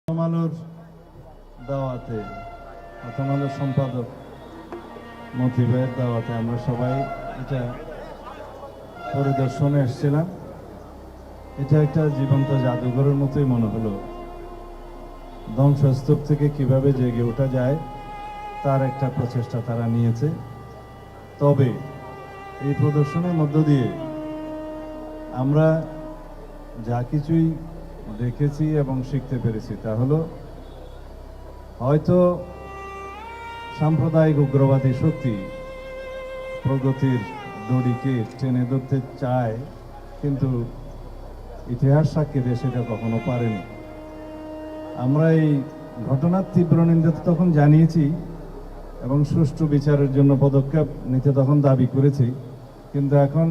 প্রথম আলোর দাওয়াতে, প্রথম আলোর সম্পাদক মতি ভাইয়ের দাওয়াতে আমরা সবাই এটা পরিদর্শনে এসেছিলাম। এটা একটা জীবন্ত জাদুঘরের মতোই মনে হলো। ধ্বংসস্তূপ থেকে কিভাবে জেগে ওঠা যায় তার একটা প্রচেষ্টা তারা নিয়েছে। তবে এই প্রদর্শনের মধ্য দিয়ে আমরা যা কিছুই দেখেছি এবং শিখতে পেরেছি তা হলো, হয়তো সাম্প্রদায়িক উগ্রবাদী শক্তি প্রগতির দড়িকে টেনে ধরতে চায়, কিন্তু ইতিহাস সাক্ষী দিয়ে সেটা কখনো পারেনি। আমরা এই ঘটনার তীব্র নিন্দা তখন জানিয়েছি এবং সুষ্ঠু বিচারের জন্য পদক্ষেপ নিতে তখন দাবি করেছি, কিন্তু এখন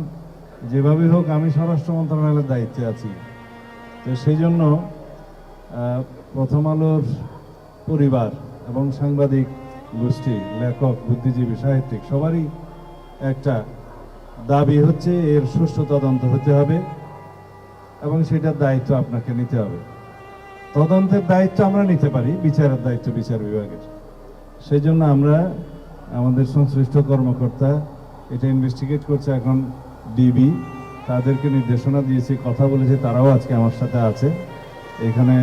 যেভাবে হোক আমি স্বরাষ্ট্র মন্ত্রণালয়ের দায়িত্বে আছি, তো সেই জন্য প্রথম আলোর পরিবার এবং সাংবাদিক গোষ্ঠী, লেখক, বুদ্ধিজীবী, সাহিত্যিক সবারই একটা দাবি হচ্ছে এর সুষ্ঠু তদন্ত হতে হবে এবং সেটার দায়িত্ব আপনাকে নিতে হবে। তদন্তের দায়িত্ব আমরা নিতে পারি, বিচারের দায়িত্ব বিচার বিভাগের। সেই জন্য আমরা আমাদের সংশ্লিষ্ট কর্মকর্তা এটা ইনভেস্টিগেট করছে এখন ডিবি, তাদেরকে নির্দেশনা দিয়েছি, কথা বলেছি, তারাও আজকে আমার সাথে আছে। এখানে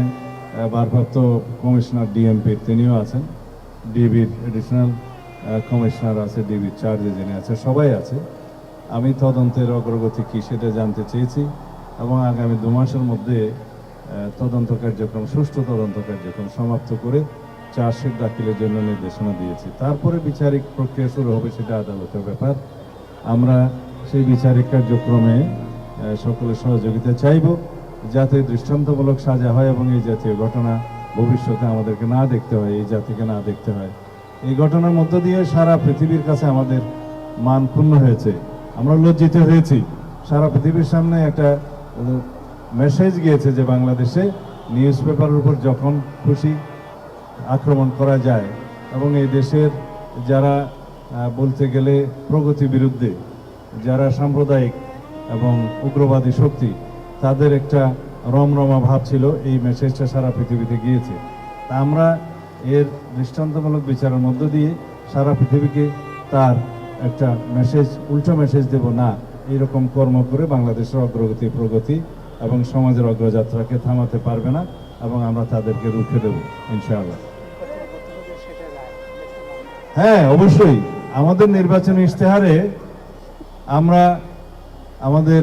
ভারপ্রাপ্ত কমিশনার ডিএমপির তিনিও আছেন, ডিবির এডিশনাল কমিশনার আছে, ডিবির চার্জে যিনি আছে, সবাই আছে। আমি তদন্তের অগ্রগতি কী সেটা জানতে চেয়েছি এবং আগামী 2 মাসের মধ্যে তদন্ত কার্যক্রম, সুষ্ঠু তদন্ত কার্যক্রম সমাপ্ত করে চার্জশিট দাখিলের জন্য নির্দেশনা দিয়েছি। তারপরে বিচারিক প্রক্রিয়া শুরু হবে, সেটা আদালতের ব্যাপার। আমরা সেই বিচারিক কার্যক্রমে সকলের সহযোগিতা চাইব, যাতে দৃষ্টান্তমূলক সাজা হয় এবং এই জাতীয় ঘটনা ভবিষ্যতে আমাদেরকে না দেখতে হয়, এই জাতিকে না দেখতে হয়। এই ঘটনার মধ্য দিয়ে সারা পৃথিবীর কাছে আমাদের মান ক্ষুণ্ণ হয়েছে, আমরা লজ্জিত হয়েছি। সারা পৃথিবীর সামনে একটা মেসেজ গিয়েছে যে বাংলাদেশে নিউজ পেপারের উপর যখন খুশি আক্রমণ করা যায় এবং এই দেশের যারা বলতে গেলে প্রগতি বিরুদ্ধে, যারা সাম্প্রদায়িক এবং উগ্রবাদী শক্তি, তাদের একটা রমরমা ভাব ছিল, এই মেসেজটা সারা পৃথিবীতে গিয়েছে। তা আমরা এর দৃষ্টান্তমূলক বিচারের মধ্য দিয়ে সারা পৃথিবীকে তার একটা মেসেজ, উল্টো মেসেজ দেব না, এইরকম কর্ম করে বাংলাদেশের অগ্রগতি, প্রগতি এবং সমাজের অগ্রযাত্রাকে থামাতে পারবে না এবং আমরা তাদেরকে রুখে দেব ইনশাআল্লাহ। হ্যাঁ, অবশ্যই আমাদের নির্বাচনী ইশতেহারে আমরা আমাদের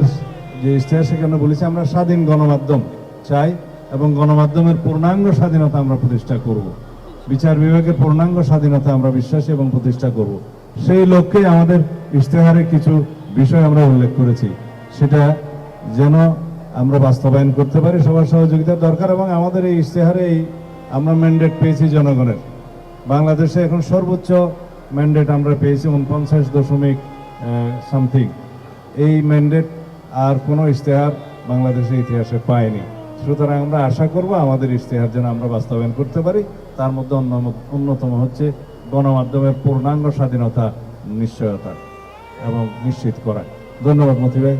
যে ইশতেহার সেখানে বলেছি আমরা স্বাধীন গণমাধ্যম চাই এবং গণমাধ্যমের পূর্ণাঙ্গ স্বাধীনতা আমরা প্রতিষ্ঠা করব। বিচার বিভাগের পূর্ণাঙ্গ স্বাধীনতা আমরা বিশ্বাসী এবং প্রতিষ্ঠা করব। সেই লক্ষ্যে আমাদের ইশতেহারে কিছু বিষয় আমরা উল্লেখ করেছি, সেটা যেন আমরা বাস্তবায়ন করতে পারি, সবার সহযোগিতার দরকার। এবং আমাদের এই ইশতেহারে আমরা ম্যান্ডেট পেয়েছি জনগণের। বাংলাদেশে এখন সর্বোচ্চ ম্যান্ডেট আমরা পেয়েছি 49 সামথিং। এই ম্যান্ডেট আর কোনো ইশতেহার বাংলাদেশের ইতিহাসে পায়নি। সুতরাং আমরা আশা করব আমাদের ইশতেহার যেন আমরা বাস্তবায়ন করতে পারি। তার মধ্যে অন্যতম হচ্ছে গণমাধ্যমের পূর্ণাঙ্গ স্বাধীনতা নিশ্চয়তা এবং নিশ্চিত করা। ধন্যবাদ মতি ভাই।